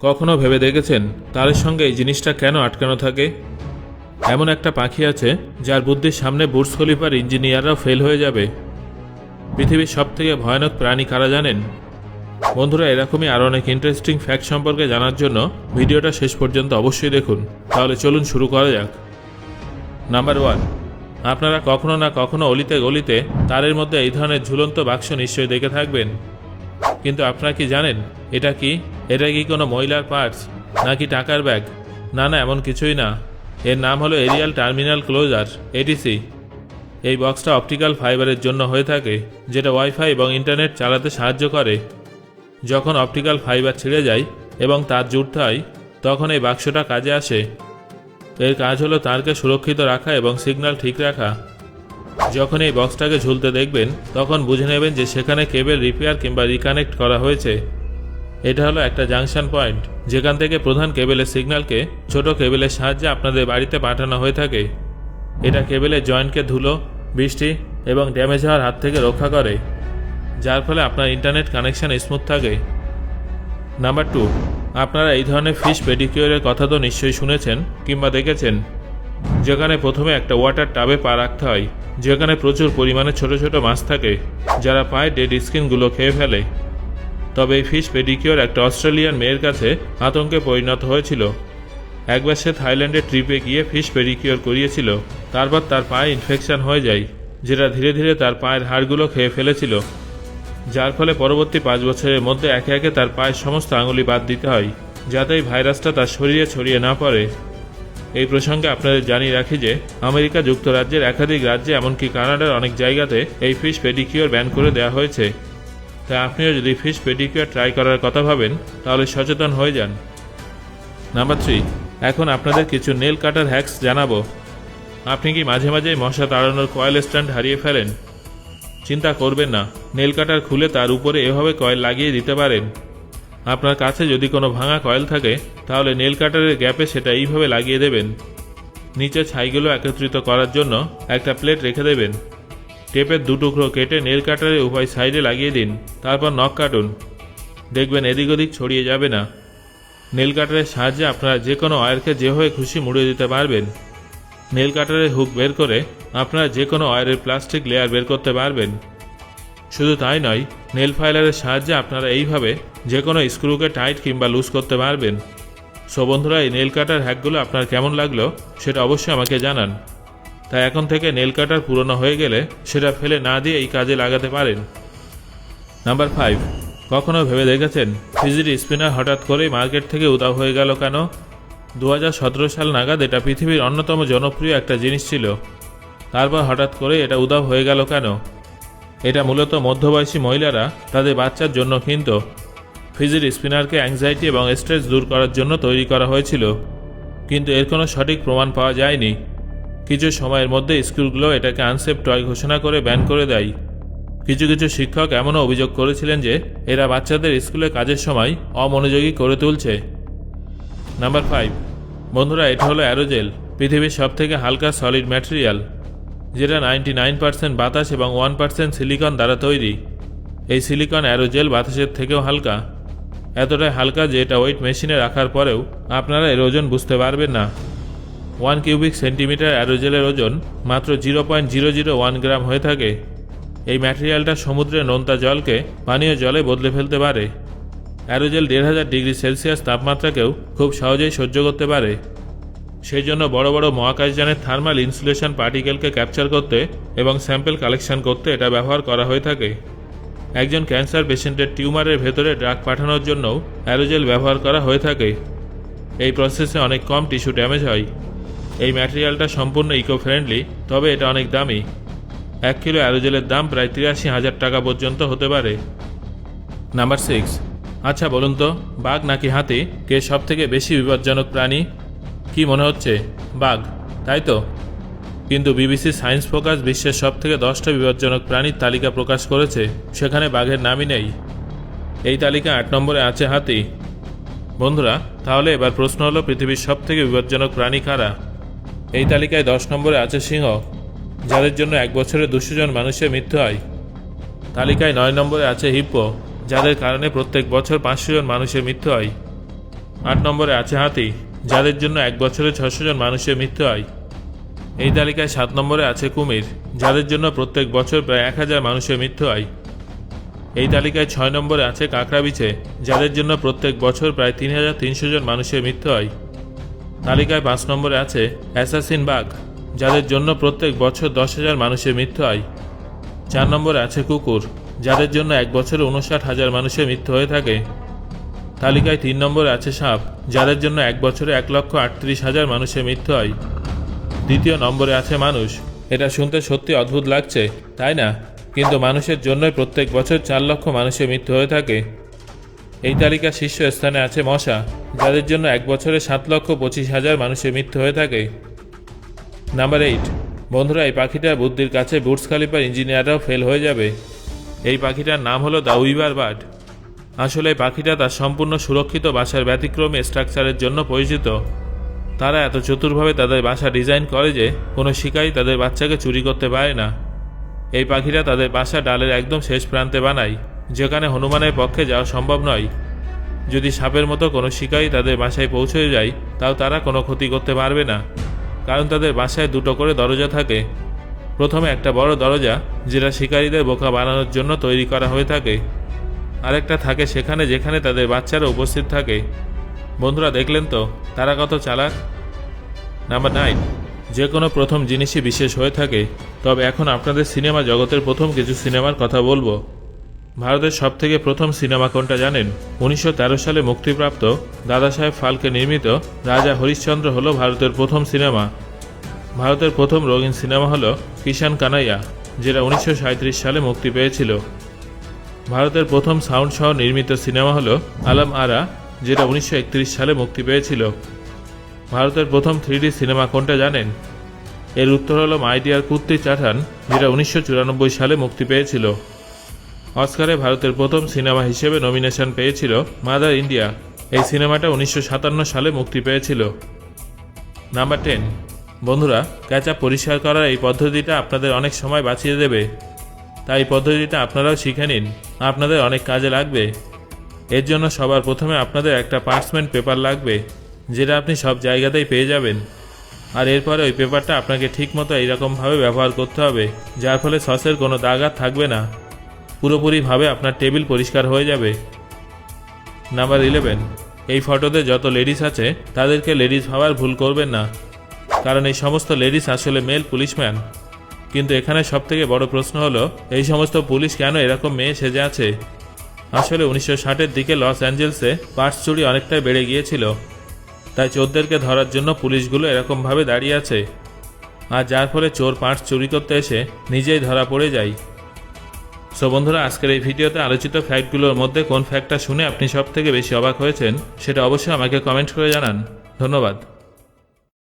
কখনো ভেবে দেখেছেন তারের সঙ্গে এই জিনিসটা কেন আটকানো থাকে? এমন একটা পাখি আছে যার বুদ্ধির সামনে বুর্জ খলিফার ইঞ্জিনিয়াররাও ফেল হয়ে যাবে। পৃথিবীর সবথেকে ভয়ানক প্রাণী কারা জানেন? বন্ধুরা, এরকমই আরও অনেক ইন্টারেস্টিং ফ্যাক্ট সম্পর্কে জানার জন্য ভিডিওটা শেষ পর্যন্ত অবশ্যই দেখুন। তাহলে চলুন শুরু করা যাক। নাম্বার 1, আপনারা কখনো না কখনো অলিতে গলিতে তারের মধ্যে এই ধরনের ঝুলন্ত বাক্স নিশ্চয়ই দেখে থাকবেন। কিন্তু আপনারা কি জানেন এটা কি? এটা কি কোনো মহিলার পার্টস নাকি টাকার ব্যাগ? না, এমন কিছুই না। এর নাম হলো এরিয়াল টার্মিনাল ক্লোজার, এটিসি। এই বক্সটা অপটিক্যাল ফাইবারের জন্য হয়ে থাকে, যেটা ওয়াইফাই এবং ইন্টারনেট চালাতে সাহায্য করে। যখন অপটিক্যাল ফাইবার ছিঁড়ে যায় এবং তার জুড়তে হয়, তখন এই বাক্সটা কাজে আসে। এর কাজ হলো তারকে সুরক্ষিত রাখা এবং সিগন্যাল ঠিক রাখা। যখন এই বক্সটাকে ঝুলতে দেখবেন, তখন বুঝে নেবেন যে সেখানে কেবল রিপেয়ার কিংবা রিকানেক্ট করা হয়েছে। এটা হলো একটা জাংশন পয়েন্ট, যেখান থেকে প্রধান কেবলের সিগন্যালকে ছোট কেবলের সাহায্যে আপনাদের বাড়িতে পাঠানো হয়ে থাকে। এটা কেবলের জয়েন্টকে ধুলো, বৃষ্টি এবং ড্যামেজ হওয়ার হাত থেকে রক্ষা করে, যার ফলে আপনার ইন্টারনেট কানেকশন স্মুথ থাকে। নাম্বার 2, আপনারা এই ধরনের ফিশ পেডিকিউরের কথা তো নিশ্চয়ই শুনেছেন কিংবা দেখেছেন, যেখানে প্রথমে একটা ওয়াটার টাবে পা রাখতে হয়, যেখানে প্রচুর পরিমাণে ছোট ছোট মাছ থাকে যারা পায়ে ডেড স্কিনগুলো খেয়ে ফেলে। তবে এই ফিশ পেডিকিউর একটা অস্ট্রেলিয়ান মেয়ের কাছে আতঙ্কে পরিণত হয়েছিল। একবার সে থাইল্যান্ডে ট্রিপে গিয়ে ফিশ পেডিকিউর করিয়েছিল। তারপর তার পায়ে ইনফেকশন হয়ে যায়, যেটা ধীরে ধীরে তার পায়ের হাড়গুলো খেয়ে ফেলেছিল, যার ফলে পরবর্তী 5 বছরের মধ্যে একে একে তার পায়ের সমস্ত আঙুলি বাদ দিতে হয়, যাতে এই ভাইরাসটা তার শরীরে ছড়িয়ে না পড়ে। এই প্রসঙ্গে আপনাদের জানিয়ে রাখি যে আমেরিকা যুক্তরাজ্যের একাধিক রাজ্যে, এমনকি কানাডার অনেক জায়গাতে এই ফিশ পেডিকিউর ব্যান করে দেওয়া হয়েছে। তাই আপনিও যদি ফিশ পেডিকিউর ট্রাই করার কথা ভাবেন, তাহলে সচেতন হয়ে যান। নাম্বার 3, এখন আপনাদের কিছু নেল কাটার হ্যাক্স জানাবো। আপনি কি মাঝে মাঝে মশা তাড়ানোর কয়েল স্ট্যান্ড হারিয়ে ফেলেন? চিন্তা করবেন না, নেল কাটার খুলে তার উপরে এভাবে কয়েল লাগিয়ে দিতে পারেন। আপনার কাছে যদি কোনো ভাঙা কয়েল থাকে, তাহলে নেল কাটারের গ্যাপে সেটা এইভাবে লাগিয়ে দেবেন। নিচে ছাইগুলো একত্রিত করার জন্য একটা প্লেট রেখে দেবেন। টেপের 2 টুকরো কেটে নেল কাটারের উভয় সাইডে লাগিয়ে দিন। তারপর নখ কাটুন, দেখবেন এদিক ওদিক ছড়িয়ে যাবে না। নেল কাটারের সাহায্যে আপনারা যে কোনো ওয়্যারকে যেভাবে খুশি মুড়িয়ে দিতে পারবেন। নেল কাটারের হুক বের করে আপনারা যে কোনো ওয়্যারের প্লাস্টিক লেয়ার বের করতে পারবেন। শুধু তাই নয়, নেল ফাইলারের সাহায্যে আপনারা এইভাবে যে কোনো স্ক্রুকে টাইট কিংবা লুজ করতে পারবেন। সো বন্ধুরা, এই নেল কাটার হ্যাকগুলো আপনার কেমন লাগলো সেটা অবশ্যই আমাকে জানান। তাই এখন থেকে নেল কাটার পুরনো হয়ে গেলে সেটা ফেলে না দিয়ে এই কাজে লাগাতে পারেন। নাম্বার 5, কখনো ভেবে দেখেছেন ফিজির স্পিনার হঠাৎ করেই মার্কেট থেকে উধাও হয়ে গেল কেন? 2017 সাল নাগাদ এটা পৃথিবীর অন্যতম জনপ্রিয় একটা জিনিস ছিল। তারপর হঠাৎ করে এটা উধাও হয়ে গেল কেন? এটা মূলত মধ্যবয়সী মহিলারা তাদের বাচ্চার জন্য কিনত। ফিজির স্পিনারকে অ্যাংজাইটি এবং স্ট্রেস দূর করার জন্য তৈরি করা হয়েছিল, কিন্তু এর কোনো সঠিক প্রমাণ পাওয়া যায়নি। কিছু সময়ের মধ্যে স্কুলগুলো এটাকে আনসেফ টয় ঘোষণা করে ব্যান করে দেয়। কিছু কিছু শিক্ষক এমনও অভিযোগ করেছিলেন যে এরা বাচ্চাদের স্কুলে কাজের সময় অমনোযোগী করে তুলছে। নাম্বার 5, বন্ধুরা, এটা হলো অ্যারোজেল, পৃথিবীর সবথেকে হালকা সলিড ম্যাটেরিয়াল, যেটা 99% বাতাস এবং 1% সিলিকন দ্বারা তৈরি। এই সিলিকন অ্যারোজেল বাতাসের থেকেও হালকা, এতটাই হালকা যে এটা ওয়েট মেশিনে রাখার পরেও আপনারা এর ওজন বুঝতে পারবেন না। 1 কিউবিক সেন্টিমিটার অ্যারোজেলের ওজন মাত্র 0.001 গ্রাম হয়ে থাকে। এই ম্যাটেরিয়ালটা সমুদ্রের নোনতা জলকে পানীয় জলে বদলে ফেলতে পারে। অ্যারোজেল 1500 ডিগ্রি সেলসিয়াস তাপমাত্রাকেও খুব সহজেই সহ্য করতে পারে। সেই জন্য বড় বড় মহাকাশযানের থার্মাল ইনসুলেশন পার্টিকেলকে ক্যাপচার করতে এবং স্যাম্পল কালেকশন করতে এটা ব্যবহার করা হয়ে থাকে। একজন ক্যান্সার পেশেন্টের টিউমারের ভেতরে ড্রাগ পাঠানোর জন্যও অ্যারোজেল ব্যবহার করা হয়ে থাকে। এই প্রসেসে অনেক কম টিস্যু ড্যামেজ হয়। এই ম্যাটেরিয়ালটা সম্পূর্ণ ইকো ফ্রেন্ডলি, তবে এটা অনেক দামি। 1 কিলো অ্যারোজেলের দাম প্রায় 83,000 টাকা পর্যন্ত হতে পারে। নাম্বার 6, আচ্ছা বলুন তো, বাঘ নাকি হাতি কে সব থেকে বেশি বিপজ্জনক প্রাণী? কি মনে হচ্ছে? বাঘ, তাই তো? কিন্তু বিবিসি সায়েন্স ফোকাস বিশ্বের সব থেকে 10টা বিপজ্জনক প্রাণীর তালিকা প্রকাশ করেছে, সেখানে বাঘের নামই নেই। এই তালিকা 8 নম্বরে আছে হাতি। বন্ধুরা, তাহলে এবার প্রশ্ন হলো, পৃথিবীর সব থেকে বিপজ্জনক প্রাণী কারা? এই তালিকায় 10 নম্বরে আছে সিংহ, যাদের জন্য 1 বছরে 200 জন মানুষের মৃত্যু হয়। তালিকায় 9 নম্বরে আছে হিপ্পো, যাদের কারণে প্রত্যেক বছর 500 জন মানুষের মৃত্যু হয়। 8 নম্বরে আছে হাতি, যাদের জন্য 1 বছরে 600 জন মানুষের মৃত্যু হয়। এই তালিকায় 7 নম্বরে আছে কুমির, যাদের জন্য প্রত্যেক বছর প্রায় 1000 মানুষের মৃত্যু হয়। এই তালিকায় 6 নম্বরে আছে কাঁকড়াবিছে, যাদের জন্য প্রত্যেক বছর প্রায় 3300 জন মানুষের মৃত্যু হয়। তালিকায় 5 নম্বরে আছে অ্যাসাসিন বাঘ, যাদের জন্য প্রত্যেক বছর 10,000 মানুষের মৃত্যু হয়। 4 নম্বরে আছে কুকুর, যাদের জন্য 1 বছরে 59,000 মানুষের মৃত্যু হয়ে থাকে। তালিকায় 3 নম্বরে আছে সাপ, যাদের জন্য 1 বছরে 1,38,000 মানুষের মৃত্যু হয়। দ্বিতীয় নম্বরে আছে মানুষ। এটা শুনতে সত্যি অদ্ভুত লাগছে, তাই না? কিন্তু মানুষের জন্যই প্রত্যেক বছর 4 লক্ষ মানুষের মৃত্যু হয়ে থাকে। এই তালিকার শীর্ষ স্থানে আছে মশা, যাদের জন্য 1 বছরে 7,25,000 মানুষের মৃত্যু হয়ে থাকে। নাম্বার 8। বন্ধুরা, এই পাখিটার বুদ্ধির কাছে বুর্জ খলিফার ইঞ্জিনিয়াররাও ফেল হয়ে যাবে। এই পাখিটার নাম হলো দ্য উইভার বার্ড। আসলে এই পাখিটা তার সম্পূর্ণ সুরক্ষিত বাসার ব্যতিক্রমী স্ট্রাকচারের জন্য পরিচিত। তারা এত চতুরভাবে তাদের বাসা ডিজাইন করে যে কোনো শিকারী তাদের বাচ্চাকে চুরি করতে পারে না। এই পাখিরা তাদের বাসা ডালের একদম শেষ প্রান্তে বানায়, যেখানে হনুমানের পক্ষে যাওয়া সম্ভব নয়। যদি সাপের মতো কোনো শিকারী তাদের বাসায় পৌঁছে যায়, তাও তারা কোনো ক্ষতি করতে পারবে না, কারণ তাদের বাসায় 2টো করে দরজা থাকে। প্রথমে একটা বড় দরজা, যেটা শিকারীদের বোকা বানানোর জন্য তৈরি করা হয়ে থাকে। আরেকটা থাকে সেখানে, যেখানে তাদের বাচ্চারা উপস্থিত থাকে। বন্ধুরা, দেখলেন তো তারা কত চালাক। নাম্বার 9। যে কোনো প্রথম জিনিসই বিশেষ হয়ে থাকে। তবে এখন আপনাদের সিনেমা জগতের প্রথম কিছু সিনেমার কথা বলবো। ভারতের সবথেকে প্রথম সিনেমা কোনটা জানেন? 1913 সালে মুক্তিপ্রাপ্ত দাদা সাহেব ফালকে নির্মিত রাজা হরিশ্চন্দ্র হলো ভারতের প্রথম সিনেমা। ভারতের প্রথম রঙিন সিনেমা হলো কিষান কানাইয়া, যেটা 1937 সালে মুক্তি পেয়েছিল। ভারতের প্রথম সাউন্ড সহ নির্মিত সিনেমা হলো আলম আরা, যেটা 1931 সালে মুক্তি পেয়েছিল। ভারতের প্রথম 3D সিনেমা কোনটা জানেন? এর উত্তর হলো মাই ডিয়ার কুত্তি চাঠান, যেটা 1994 সালে মুক্তি পেয়েছিল। অস্কারে ভারতের প্রথম সিনেমা হিসেবে নমিনেশন পেয়েছিল মাদার ইন্ডিয়া। এই সিনেমাটা 1957 সালে মুক্তি পেয়েছিল। নাম্বার 10। বন্ধুরা, কেচাপ পরিষ্কার করার এই পদ্ধতিটা আপনাদের অনেক সময় বাঁচিয়ে দেবে, তাই এই পদ্ধতিটা আপনারাও শিখে নিন, আপনাদের অনেক কাজে লাগবে। এর জন্য সবার প্রথমে আপনাদের একটা পার্চমেন্ট পেপার লাগবে, যেটা আপনি সব জায়গাতেই পেয়ে যাবেন। আর এরপরে ওই পেপারটা আপনাকে ঠিকমতো এইরকমভাবে ব্যবহার করতে হবে, যার ফলে সসের কোনো দাগ আর থাকবে না, পুরোপুরিভাবে আপনার টেবিল পরিষ্কার হয়ে যাবে। নাম্বার 11। এই ফটোতে যত লেডিস আছে তাদেরকে লেডিস ভাবার ভুল করবেন না, কারণ এই সমস্ত লেডিস আসলে মেল পুলিশম্যান। কিন্তু এখানে সবথেকে বড় প্রশ্ন হলো, এই সমস্ত পুলিশ কেন এরকম মেয়ে সেজে আছে? আসলে 1960-এর দিকে লস অ্যাঞ্জেলসে পার্স চুরি অনেকটাই বেড়ে গিয়েছিল, তাই চোরদেরকে ধরার জন্য পুলিশগুলো এরকমভাবে দাঁড়িয়ে আছে, আর যার ফলে চোর পার্স চুরি করতে এসে নিজেই ধরা পড়ে যায়। সো বন্ধুরা, আজকের এই ভিডিওতে আলোচিত ফ্যাক্টগুলোর মধ্যে কোন ফ্যাক্টটা শুনে আপনি সবথেকে বেশি অবাক হয়েছেন সেটা অবশ্যই আমাকে কমেন্ট করে জানান। ধন্যবাদ।